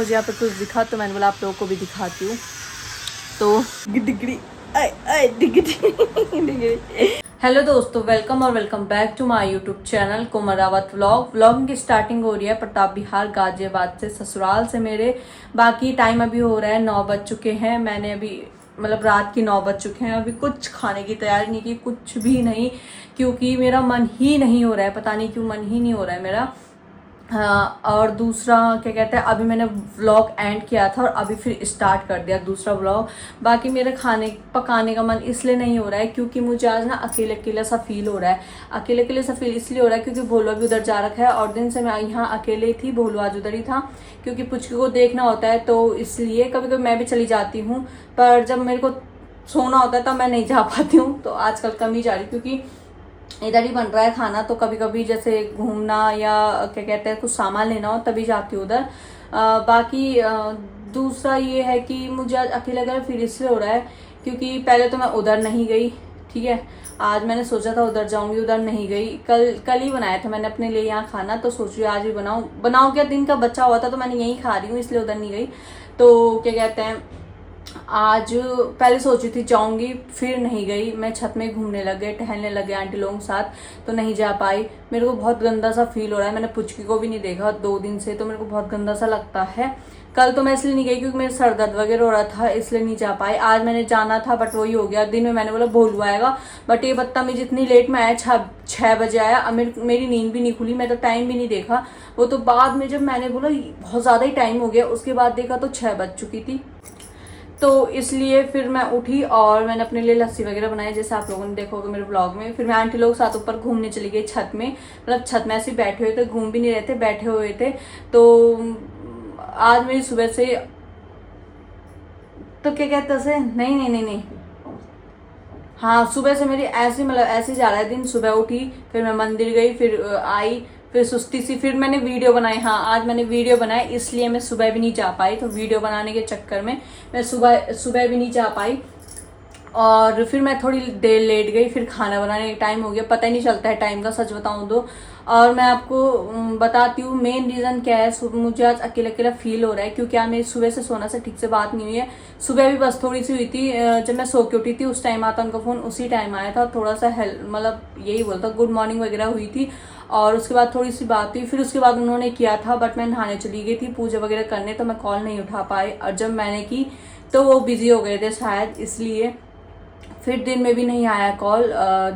मुझे यहाँ पे कुछ दिखा तो मैंने बोला आप लोगों को भी दिखाती हूँ। तो डिग्री हेलो दोस्तों, वेलकम और welcome back to my YouTube channel Kumarawat vlog की स्टार्टिंग हो रही है प्रताप बिहार गाजियाबाद से, ससुराल से मेरे। बाकी टाइम अभी हो रहा है 9 बज चुके हैं। मैंने अभी मतलब रात की 9 बज चुके हैं, अभी कुछ खाने की तैयारी नहीं की, कुछ भी नहीं, क्योंकि मेरा मन ही नहीं हो रहा है। पता नहीं क्यों मन ही नहीं हो रहा है मेरा। हाँ, और दूसरा क्या कहते हैं, अभी मैंने व्लॉग एंड किया था और अभी फिर स्टार्ट कर दिया दूसरा व्लॉग। बाकी मेरे खाने पकाने का मन इसलिए नहीं हो रहा है क्योंकि मुझे आज ना अकेले अकेला सा फील हो रहा है। अकेले अकेले सा फील इसलिए हो रहा है क्योंकि भोलू भी उधर जा रखा है और दिन से मैं यहाँ अकेले ही थी। भोलू आज उधर ही था क्योंकि पुचकी को देखना होता है, तो इसलिए कभी कभी मैं भी चली जाती हूँ, पर जब मेरे को सोना होता है तब मैं नहीं जा पाती हूँ। तो आजकल कम ही जा रही क्योंकि इधर ही बन रहा है खाना। तो कभी कभी जैसे घूमना या क्या कहते हैं कुछ सामान लेना हो तभी जाती हूँ उधर। बाकी दूसरा ये है कि मुझे आज अकेला अकेला फील इसलिए हो रहा है क्योंकि पहले तो मैं उधर नहीं गई, ठीक है। आज मैंने सोचा था उधर जाऊंगी, उधर नहीं गई। कल ही बनाया था मैंने अपने लिए यहाँ खाना, तो सोच रही हूँ आज भी बनाऊँ क्या, दिन का बचा हुआ था तो मैंने यहीं खा रही हूँ, इसलिए उधर नहीं गई। तो क्या कहते हैं, आज पहले सोची थी जाऊंगी, फिर नहीं गई। मैं छत में घूमने लग गए, टहलने लगे आंटी लोगों के साथ, तो नहीं जा पाई। मेरे को बहुत गंदा सा फील हो रहा है। मैंने पुचकी को भी नहीं देखा 2 दिन से, तो मेरे को बहुत गंदा सा लगता है। कल तो मैं इसलिए नहीं गई क्योंकि मेरे सर दर्द वगैरह हो रहा था, इसलिए नहीं जा पाई। आज मैंने जाना था बट वही हो गया। दिन में मैंने बोला भोलू आएगा, बट ये बदतमीज इतनी लेट में आया, 6 बजे आया। अब मेरी नींद भी नहीं खुली, मैं तो टाइम भी नहीं देखा। वो तो बाद में जब मैंने बोला बहुत ज्यादा ही टाइम हो गया, उसके बाद देखा तो 6 बज चुकी थी। तो इसलिए फिर मैं उठी और मैंने अपने लिए लस्सी वगैरह बनाई, जैसे आप लोगों ने देखा होगा मेरे ब्लॉग में। फिर मैं आंटी लोग साथ ऊपर घूमने चली गई छत में, मतलब छत में ऐसे बैठे हुए थे, घूम भी नहीं रहे थे, बैठे हुए थे। तो आज मेरी सुबह से तो क्या कहते हैं, नहीं नहीं नहीं नहीं हाँ, सुबह से मेरी ऐसे मतलब ऐसे जा रहा है दिन। सुबह उठी, फिर मैं मंदिर गई, फिर आई, फिर सुस्ती सी, फिर मैंने वीडियो बनाई। हाँ, आज मैंने वीडियो बनाई, इसलिए मैं सुबह भी नहीं जा पाई। तो वीडियो बनाने के चक्कर में मैं सुबह भी नहीं जा पाई और फिर मैं थोड़ी देर लेट गई। फिर खाना बनाने का टाइम हो गया, पता ही नहीं चलता है टाइम का, सच बताऊं तो। और मैं आपको बताती हूँ मेन रीज़न क्या है मुझे आज अकेला अकेला फील हो रहा है, क्योंकि आज मेरी सुबह से सोना से ठीक से बात नहीं हुई है। सुबह भी बस थोड़ी सी हुई थी, जब मैं सो के उठी थी उस टाइम आता उनका फ़ोन, उसी टाइम आया था। थोड़ा सा मतलब यही बोलता गुड मॉर्निंग वगैरह हुई थी और उसके बाद थोड़ी सी बात हुई। फिर उसके बाद उन्होंने किया था, बट मैं नहाने चली गई थी पूजा वगैरह करने, तो मैं कॉल नहीं उठा पाई। और जब मैंने की तो वो बिजी हो गए थे शायद, इसलिए फिर दिन में भी नहीं आया कॉल,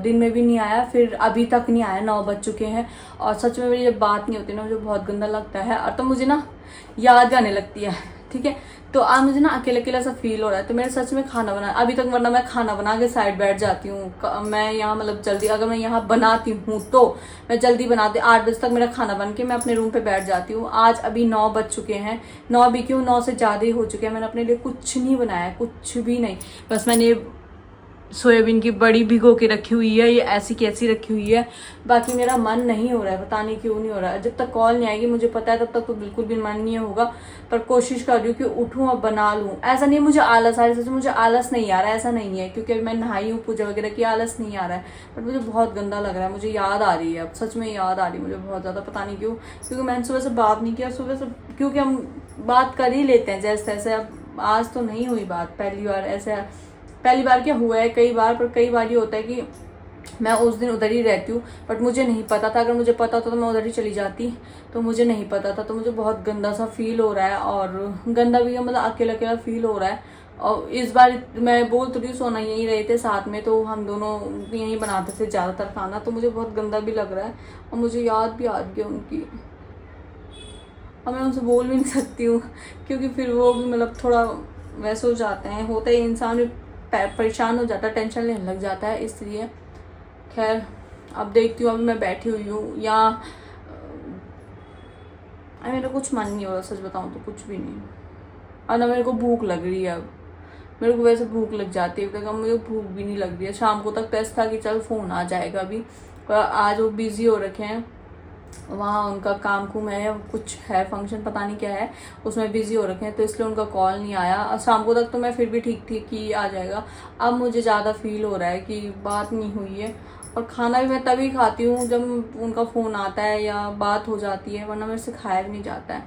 दिन में भी नहीं आया, फिर अभी तक नहीं आया। 9 बज चुके हैं और सच में मेरी जब बात नहीं होती ना मुझे बहुत गंदा लगता है, और तो मुझे ना याद आने लगती है, ठीक है। तो आज मुझे ना अकेला अकेला सा फील हो रहा है, तो मेरे सच में खाना बना अभी तक, वरना मैं खाना बना के साइड बैठ जाती हूँ। मैं यहाँ मतलब जल्दी, अगर मैं यहाँ बनाती हूँ तो मैं जल्दी बनाती, 8 बजे तक मेरा खाना बन के मैं अपने रूम पे बैठ जाती हूँ। आज अभी 9 बज चुके हैं, 9 भी क्यों, 9 से ज़्यादा ही हो चुके हैं। मैंने अपने लिए कुछ नहीं बनाया, कुछ भी नहीं। बस मैंने सोयाबीन की बड़ी भिगो के रखी हुई है, ये ऐसी कैसी रखी हुई है। बाकी मेरा मन नहीं हो रहा है, पता नहीं क्यों नहीं हो रहा है। जब तक कॉल नहीं आएगी मुझे पता है तब तक तो बिल्कुल भी मन नहीं होगा, पर कोशिश कर रही हूँ कि उठूँ और बना लूँ। ऐसा नहीं मुझे आलस आ रहा है, मुझे आलस नहीं आ रहा है, ऐसा नहीं है, क्योंकि मैं नहाई हूँ पूजा वगैरह की, आलस नहीं आ रहा है। बट मुझे बहुत गंदा लग रहा है, मुझे याद आ रही है, अब सच में याद आ रही है मुझे बहुत ज़्यादा, पता नहीं क्यों। क्योंकि मैंने सुबह से बात नहीं किया, सुबह से, क्योंकि हम बात कर ही लेते हैं जैसे तैसे। अब आज तो नहीं हुई बात, पहली बार क्या हुआ है, कई बार, पर कई बार ये होता है कि मैं उस दिन उधर ही रहती हूँ, बट मुझे नहीं पता था। अगर मुझे पता होता तो मैं उधर ही चली जाती, तो मुझे नहीं पता था। तो मुझे बहुत गंदा सा फील हो रहा है, और गंदा भी मतलब अकेला अकेला फील हो रहा है। और इस बार मैं बोल तो रही हूँ, सोना यहीं रहे थे साथ में, तो हम दोनों यहीं बनाते थे ज़्यादातर खाना, तो मुझे बहुत गंदा भी लग रहा है और मुझे याद भी आ गया उनकी। और मैं उनसे बोल भी नहीं सकती हूँ क्योंकि फिर वो भी मतलब थोड़ा वैसे हो जाते हैं, होता है इंसान भी परेशान हो जाता है, टेंशन लेने लग जाता है, इसलिए। खैर अब देखती हूँ, अभी मैं बैठी हुई हूँ यहाँ, मेरा कुछ मन नहीं हो रहा, सच बताऊँ तो कुछ भी नहीं। और ना मेरे को भूख लग रही है अब, मेरे को वैसे भूख लग जाती है, क्योंकि मुझे भूख भी नहीं लग रही है। शाम को तक टेस्ट था कि चल फ़ोन आ जाएगा अभी, पर आज वो बिज़ी हो रखे हैं, वहाँ उनका काम कुम है, कुछ है फंक्शन, पता नहीं क्या है, उसमें बिजी हो रखे हैं, तो इसलिए उनका कॉल नहीं आया। और शाम को तक तो मैं फिर भी ठीक थी कि आ जाएगा। अब मुझे ज़्यादा फील हो रहा है कि बात नहीं हुई है। और खाना भी मैं तभी खाती हूँ जब उनका फ़ोन आता है या बात हो जाती है, वरना मेरे से खाया भी नहीं जाता है।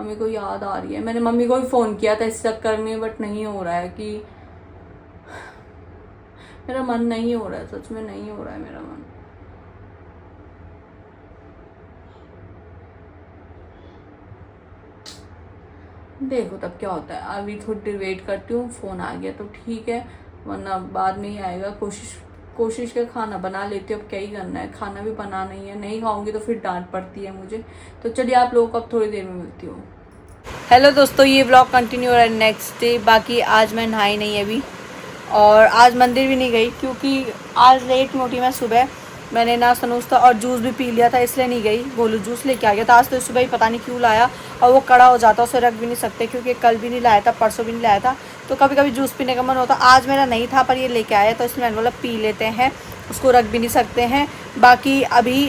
मम्मी को याद आ रही है। मैंने मम्मी को भी फ़ोन किया था इस चक्कर में, बट नहीं हो रहा है कि मेरा मन नहीं हो रहा है, सच में नहीं हो रहा है मेरा मन। देखो तब क्या होता है। अभी थोड़ी देर वेट करती हूँ, फ़ोन आ गया तो ठीक है, वरना बाद में ही आएगा। कोशिश के खाना बना लेती हूँ, अब क्या ही करना है, खाना भी बनाना ही है। नहीं खाऊंगी तो फिर डांट पड़ती है मुझे। तो चलिए आप लोगों को अब थोड़ी देर में मिलती हूँ। हेलो दोस्तों, ये व्लॉग कंटिन्यू हो रहा है नेक्स्ट डे। बाकी आज मैं नहाई नहीं अभी, और आज मंदिर भी नहीं गई क्योंकि आज लेट में उठी मैं सुबह। मैंने नाश्ता नुश्ता और जूस भी पी लिया था, इसलिए नहीं गई। गोलू जूस लेके आ गया था आज, तो सुबह ही पता नहीं क्यों लाया, और वो कड़ा हो जाता, उसे रख भी नहीं सकते क्योंकि कल भी नहीं लाया था, परसों भी नहीं लाया था। तो कभी कभी जूस पीने का मन होता। आज मेरा नहीं था पर ये लेके आया, तो इसमें मैंने बोला पी लेते हैं, उसको रख भी नहीं सकते हैं। बाकी अभी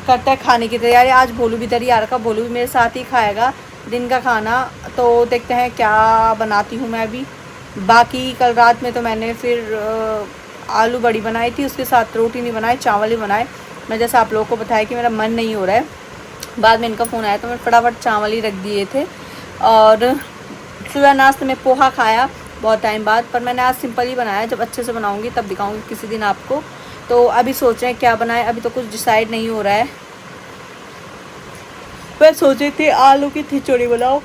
करते हैं खाने की तैयारी। आज भोलू भी इधर ही आ रखा, भोलू भी मेरे साथ ही खाएगा दिन का खाना। तो देखते हैं क्या बनाती हूँ मैं अभी। बाकी कल रात में तो मैंने फिर आलू बड़ी बनाई थी, उसके साथ रोटी नहीं बनाई, चावल ही बनाए। मैं जैसे आप लोगों को बताया कि मेरा मन नहीं हो रहा है, बाद में इनका फ़ोन आया तो मैं फटाफट चावल ही रख दिए थे। और सुबह नाश्ते में पोहा खाया बहुत टाइम बाद, पर मैंने आज सिंपल ही बनाया। जब अच्छे से बनाऊंगी तब दिखाऊंगी किसी दिन आपको। तो अभी सोच रहे हैं क्या बनाए, अभी तो कुछ डिसाइड नहीं हो रहा है। मैं सोच रही थी आलू की खिचड़ी बनाओ,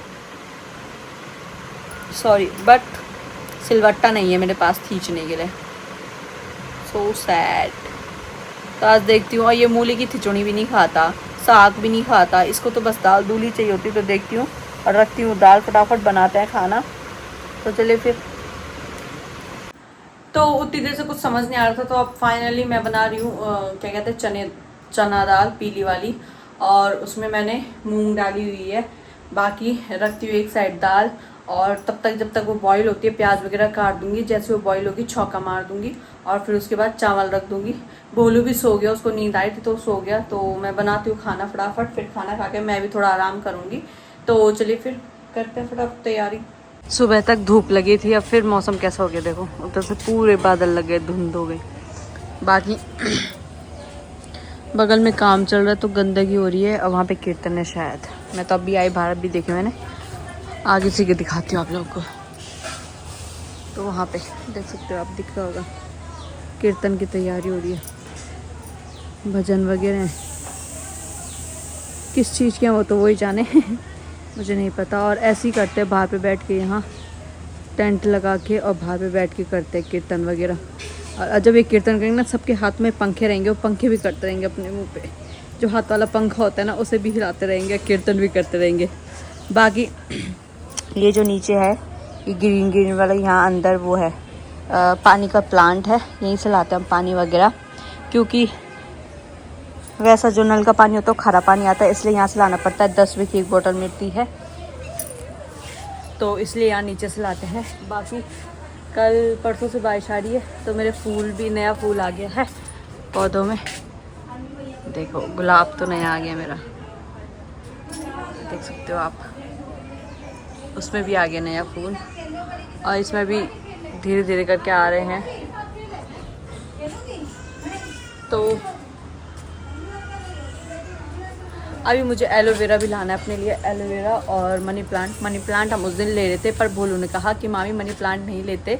सॉरी, बट सिलवट्टा नहीं है मेरे पास खींचने के लिए। So sad. तो आज देखती हूँ। और ये मूली की खिचड़ी भी नहीं खाता, साग भी नहीं खाता, इसको तो बस दाल दूली चाहिए होती। तो देखती हूँ और रखती हूँ दाल, फटाफट बनाते हैं खाना। तो चलिए फिर। तो उतनी देर से कुछ समझ नहीं आ रहा था, तो अब फाइनली मैं बना रही हूँ क्या कहते हैं, चना दाल पीली वाली, और उसमें मैंने मूंग डाली हुई है। बाकी रखती हूँ एक साइड दाल, और तब तक जब तक वो बॉईल होती है प्याज वगैरह काट दूंगी। जैसे वो बॉईल होगी छौंका मार दूंगी, और फिर उसके बाद चावल रख दूंगी। भोलू भी सो गया, उसको नींद आई थी तो सो गया। तो मैं बनाती हूँ खाना फटाफट, फिर खाना खा के मैं भी थोड़ा आराम करूँगी। तो चलिए फिर करते हैं फटाफट तैयारी। सुबह तक धूप लगी थी, अब फिर मौसम कैसा हो गया देखो, उधर से पूरे बादल लग गए, धुंध हो गई। बाकी बगल में काम चल रहा है तो गंदगी हो रही है, और वहाँ पे कीर्तन है शायद। मैं तो अभी आई, भारत भी देखे मैंने, आगे से दिखाती हूँ आप लोगों को। तो वहाँ पे देख सकते हो आप, दिख रहा होगा, कीर्तन की तैयारी हो रही है, भजन वगैरह हैं। किस चीज़ के हैं वो तो वही जाने मुझे नहीं पता। और ऐसे ही करते हैं बाहर पे बैठ के, यहाँ टेंट लगा के और बाहर पे बैठ के करते हैं कीर्तन वगैरह। और जब ये कीर्तन करेंगे ना, सबके हाथ में पंखे रहेंगे, वो पंखे भी करते रहेंगे अपने मुंह पे। जो हाथ वाला पंखा होता है ना, उसे भी हिलाते रहेंगे, कीर्तन भी करते रहेंगे। बाकी ये जो नीचे है, ये ग्रीन ग्रीन वाला, यहाँ अंदर वो है पानी का प्लांट है, यहीं से लाते हैं हम पानी वगैरह। क्योंकि वैसा जो नल का पानी होता है वो खारा पानी आता है, इसलिए यहाँ से लाना पड़ता है। 10 रुपये की एक बोतल मिलती है, तो इसलिए यहाँ नीचे से लाते हैं। बाकी कल परसों से बारिश आ रही है, तो मेरे फूल भी, नया फूल आ गया है पौधों में। देखो गुलाब तो नया आ गया मेरा, देख सकते हो आप, उसमें भी आ गया नया फूल, और इसमें भी धीरे धीरे करके आ रहे हैं। तो अभी मुझे एलोवेरा भी लाना है अपने लिए, एलोवेरा और मनी प्लांट। मनी प्लांट हम उस दिन ले रहे थे, पर भोलू ने कहा कि मामी मनी प्लांट नहीं लेते,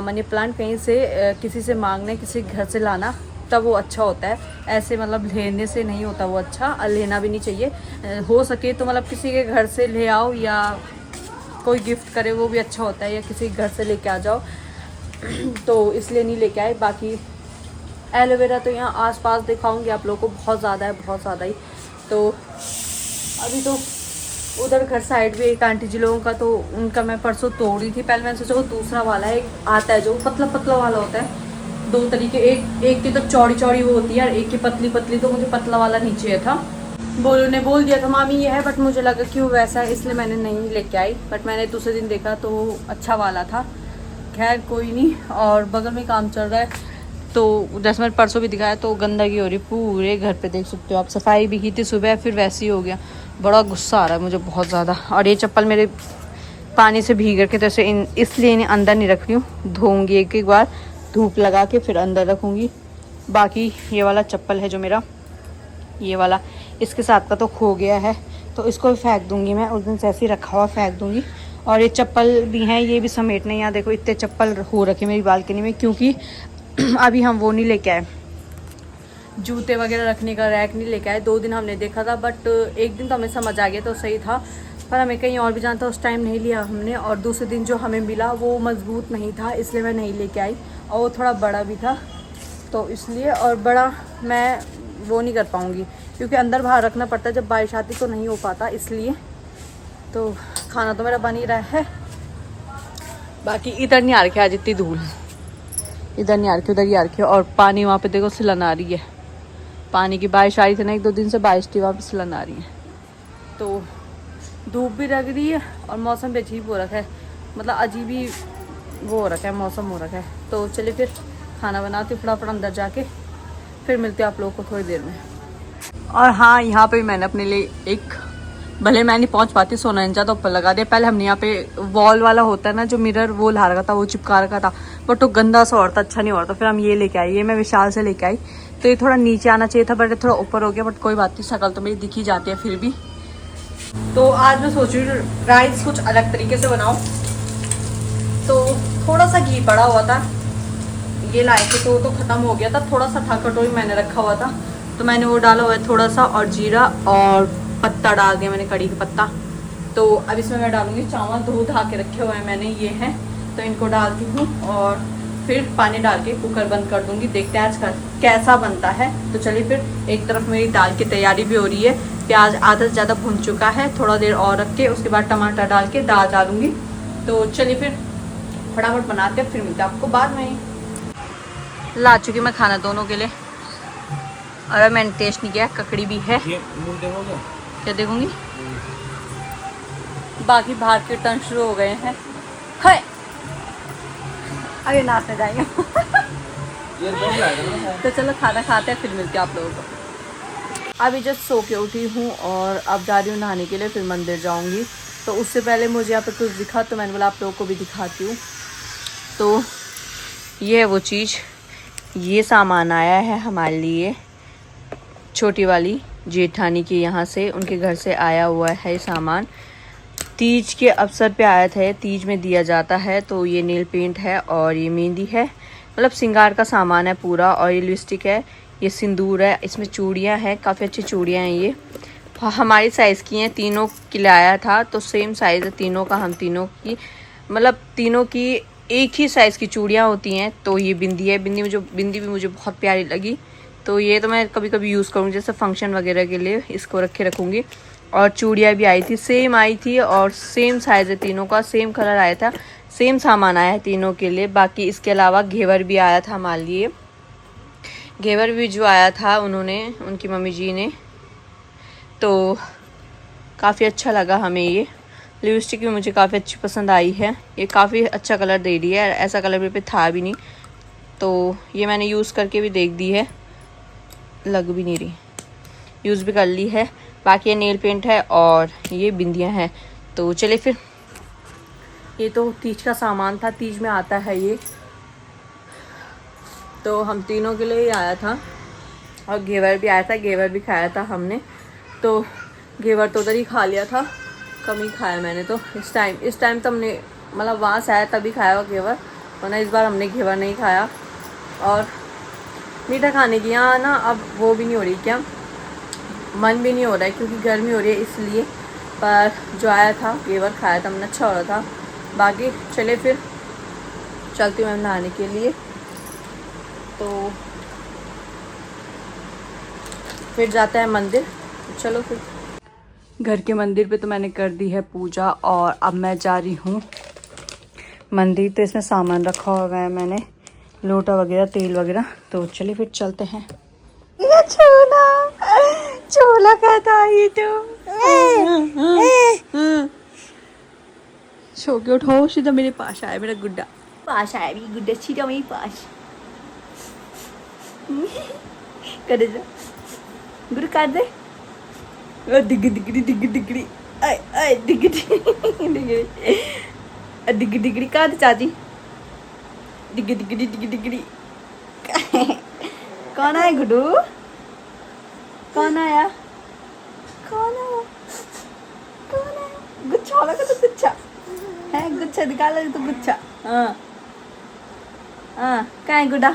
मनी प्लांट कहीं से किसी से मांगने, किसी घर से लाना, तब वो अच्छा होता है। ऐसे मतलब लेने से नहीं होता वो अच्छा, और लेना भी नहीं चाहिए। हो सके तो मतलब किसी के घर से ले आओ, या कोई गिफ्ट करे वो भी अच्छा होता है, या किसी घर से लेके आ जाओ तो इसलिए नहीं लेके आए। बाकी एलोवेरा तो यहाँ आसपास दिखाऊंगी आप लोगों को, बहुत ज़्यादा है, बहुत ज़्यादा ही। तो अभी तो उधर घर साइड भी एक आंटी जी लोगों का, तो उनका मैं परसों तोड़ रही थी। पहले मैंने सोचा वो दूसरा वाला है, एक आता है जो पतला पतला वाला होता है। दो तरीके, एक की तो चौड़ी चौड़ी वो होती है, और एक की पतली पतली। तो मुझे पतला वाला नहीं चाहिए था। बोलू ने बोल दिया था मामी ये है, बट मुझे लगा कि वो वैसा है, इसलिए मैंने नहीं लेके आई। बट मैंने दूसरे दिन देखा तो अच्छा वाला था। खैर कोई नहीं। और बगल में काम चल रहा है, तो जैसे मैंने परसों भी दिखाया, तो गंदगी हो रही पूरे घर पे, देख सकते हो आप। सफाई भी की थी सुबह, फिर वैसे ही हो गया। बड़ा गुस्सा आ रहा है मुझे बहुत ज़्यादा। और ये चप्पल मेरे पानी से भीग के, तो इसलिए इन्हें अंदर नहीं रख रही हूँ, धोऊंगी एक एक बार धूप लगा के, फिर अंदर रखूँगी। बाकी ये वाला चप्पल है जो मेरा, ये वाला, इसके साथ का तो खो गया है, तो इसको भी फेंक दूंगी मैं, उस दिन से ऐसे ही रखा हुआ फेंक दूंगी। और ये चप्पल भी हैं, ये भी समेटने। यहाँ देखो इतने चप्पल हो रखे मेरी बालकनी में, क्योंकि अभी हम वो नहीं लेके आए, जूते वगैरह रखने का रैक नहीं लेके आए। 2 दिन हमने देखा था, बट एक दिन तो हमें समझ आ गया तो सही था, पर हमें कहीं और भी जाना था, उस टाइम नहीं लिया हमने। और दूसरे दिन जो हमें मिला वो मज़बूत नहीं था, इसलिए मैं नहीं लेके आई, और वो थोड़ा बड़ा भी था तो इसलिए। और बड़ा मैं वो नहीं कर पाऊँगी, क्योंकि अंदर बाहर रखना पड़ता है, जब बारिश आती तो नहीं हो पाता, इसलिए। तो खाना तो मेरा बन ही रहा है। बाकी इधर नहीं आ रखी आज इतनी धूल, इधर नहीं आ रखी, उधर ही आ रखी। और पानी वहाँ पे देखो सिलन आ रही है, पानी की बारिश आ रही थी ना, 1-2 दिन से बारिश थी, वहाँ पे सिलन आ रही है। तो धूप भी लग रही है और मौसम भी अजीब हो रखा है, मतलब अजीब ही वो हो रखा है, मौसम हो रखा है। तो चलिए फिर खाना बनाती हूँ फटाफट अंदर जाके, फिर मिलते हैं आप लोगों को थोड़ी देर में। और हाँ, यहाँ पे मैंने अपने लिए एक, भले मैं नहीं पहुँच पाती, सोना इंचा तो ऊपर लगा दिया। पहले हमने यहाँ पे वॉल वाला होता है ना जो मिरर, वो ला रखा था, वो चिपका रखा था, बट वो गंदा सा और था, अच्छा नहीं हो रहा था। फिर हम ये लेके आए, ये मैं विशाल से लेके आई। तो ये थोड़ा नीचे आना चाहिए था, बट थोड़ा ऊपर हो गया, बट कोई बात नहीं, शक्ल तो मेरी दिख ही जाती है फिर भी। तो आज मैं सोच रही हूँ राइस कुछ अलग तरीके से बनाऊँ। तो थोड़ा सा घी पड़ा हुआ था, ये लाए थे तो ख़त्म हो गया था, थोड़ा सा था, कटोरी मैंने रखा हुआ था, तो मैंने वो डाला हुआ है थोड़ा सा, और जीरा और पत्ता डाल दिया मैंने, कड़ी का पत्ता। तो अब इसमें मैं डालूंगी चावल, धो धा के रखे हुए हैं मैंने, ये हैं, तो इनको डालती हूँ और फिर पानी डाल के कुकर बंद कर दूंगी। देखते हैं आज का कैसा बनता है। तो चलिए फिर, एक तरफ मेरी दाल की तैयारी भी हो रही है, प्याज आधा से ज़्यादा भुन चुका है, थोड़ा देर और रख के उसके बाद टमाटर डाल के दाल डालूंगी। तो चलिए फिर फटाफट बनाते हैं, फिर मिलते हैं आपको बाद में। ला चुकी मैं खाना दोनों के लिए, और मैंने टेस्ट नहीं किया, ककड़ी भी है, क्या देखूंगी। बाकी बाहर के टर्न शुरू हो गए हैं, हाय अरे नाचने जाएंगे। तो चलो खाना खाते हैं, फिर मिलते हैं आप लोगों को। अभी जस्ट सो के उठी हूँ और अब जा रही हूँ नहाने के लिए, फिर मंदिर जाऊँगी। तो उससे पहले मुझे यहाँ पे कुछ दिखा, तो मैंने बोला आप लोगों को भी दिखाती हूँ। तो ये है वो चीज़, ये सामान आया है हमारे लिए, छोटी वाली जेठानी के यहाँ से, उनके घर से आया हुआ है सामान। तीज के अवसर पे आया था, तीज में दिया जाता है। तो ये नेल पेंट है, और ये मेहंदी है, मतलब श्रृंगार का सामान है पूरा, और ये लिपस्टिक है, ये सिंदूर है, इसमें चूड़ियाँ हैं, काफ़ी अच्छी चूड़ियाँ हैं। ये हमारी साइज़ की हैं, तीनों के लिए आया था, तो सेम साइज़ है तीनों का, हम तीनों की, मतलब तीनों की एक ही साइज़ की चूड़ियाँ होती हैं। तो ये बिंदी है, बिंदी भी मुझे बहुत प्यारी लगी, तो ये तो मैं कभी कभी यूज़ करूँगी, जैसे फंक्शन वगैरह के लिए इसको रखूँगी। और चूड़ियाँ भी आई थी, सेम आई थी, और सेम साइज़ है तीनों का, सेम कलर आया था, सेम सामान आया है तीनों के लिए। बाकी इसके अलावा घेवर भी आया था हमारे लिए, घेवर भी जो आया था उन्होंने, उनकी मम्मी जी ने, तो काफ़ी अच्छा लगा हमें। ये लिपस्टिक भी मुझे काफ़ी अच्छी पसंद आई है, ये काफ़ी अच्छा कलर दे रही है, ऐसा कलर मेरे पे था भी नहीं, तो ये मैंने यूज़ करके भी देख दी है, लग भी नहीं रही, यूज़ भी कर ली है। बाकी ये नेल पेंट है और ये बिंदियाँ हैं। तो चलिए फिर, ये तो तीज का सामान था, तीज में आता है ये, तो हम तीनों के लिए ही आया था। और घेवर भी आया था, घेवर भी खाया था हमने, तो घेवर तो उधर ही खा लिया था, कम ही खाया मैंने तो इस टाइम तो हमने, मतलब वहाँ से आया तभी खाया हुआ घेवर, वरना इस बार हमने घेवर नहीं खाया। और मीठा खाने की यहाँ ना अब वो भी नहीं हो रही, क्या मन भी नहीं हो रहा है, क्योंकि गर्मी हो रही है इसलिए। पर जो आया था घेवर खाया था हमने, अच्छा हो रहा था। बाकी चले फिर, चलती हूँ मैं नहाने के लिए, तो फिर जाते हैं मंदिर। चलो फिर, घर के मंदिर पे तो मैंने कर दी है पूजा, और अब मैं जा रही हूँ मंदिर। तो इसमें सामान रखा हुआ है मैंने, लोटा वगैरह, तेल वगैरह। तो चलिए फिर चलते हैं। छोला छोला खाता ही तो सो के उठो, सीधा मेरे पास आया मेरा गुड्डा, पास आया मेरी गुड्डा, सीधा मेरे पास कर दे गुरु, कर दे डिग्गी डिग्गी डिग्गी डिग्गी, आय आय डिग्गी डिग्गी डिग्गी डिग्गी, कर दे चाची, डिग्गी डिग्गी डिग्गी डिग्गी। कौन आया गुड्डू, कौन आया, कौन आया, गुच्छा वाला का तो गुच्छा है, गुच्छा निकाला तो गुच्छा। हाँ हाँ, कहाँ है गुड्डा?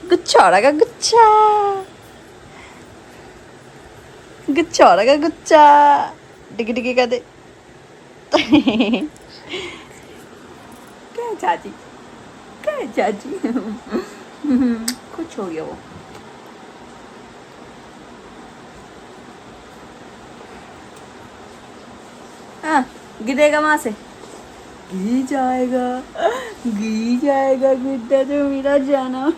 गुच्छा वाला का गुच्छा, गुच्छा वाला का गुच्छा, टिकी टिकी कर दे। क्या चाची, क्या चाची? कुछ हो गया वो। हाँ, गिरेगा वहां से, गिर जाएगा, गिर जाएगा गुड्डा तो मेरा जाना।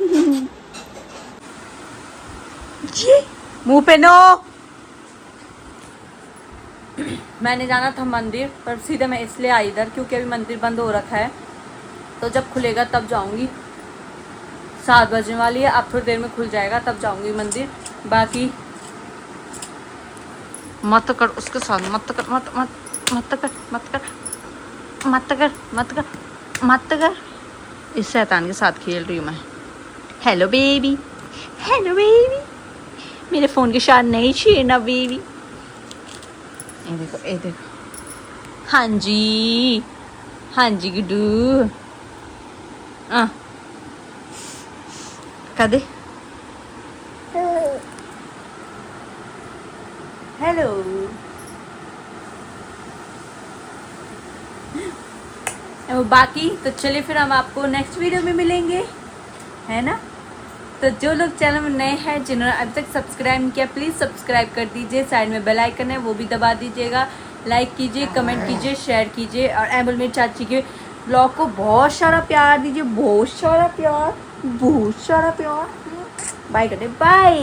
जी मुंह पे नो। मैंने जाना था मंदिर, पर सीधे मैं इसलिए आई इधर क्योंकि अभी मंदिर बंद हो रखा है, तो जब खुलेगा तब जाऊंगी। 7 बजने वाली है, अब थोड़ी देर में खुल जाएगा तब जाऊंगी मंदिर। बाकी मत कर उसके साथ, मत कर, मत मत मत कर, मत कर, मत कर, मत कर, मत कर। इस शैतान के साथ खेल रही हूँ मैं। हेलो बेबी, हेलो बेबी, मेरे फोन के साथ नहीं छेड़ना बेबी। ये देखो, ये देखो। हाँ जी, हाँ जी गुड्डू। कदे हेलो। बाकी तो चलिए फिर हम आपको नेक्स्ट वीडियो में मिलेंगे, है ना। तो जो लोग चैनल में नए हैं, जिन्होंने अभी तक सब्सक्राइब नहीं किया, प्लीज़ सब्सक्राइब कर दीजिए। साइड में बेल आइकन है, वो भी दबा दीजिएगा। लाइक कीजिए, कमेंट कीजिए, शेयर कीजिए, और एम्बल मेरी चाची के ब्लॉग को बहुत सारा प्यार दीजिए, बहुत सारा प्यार, बहुत सारा प्यार। बाय करते, बाय।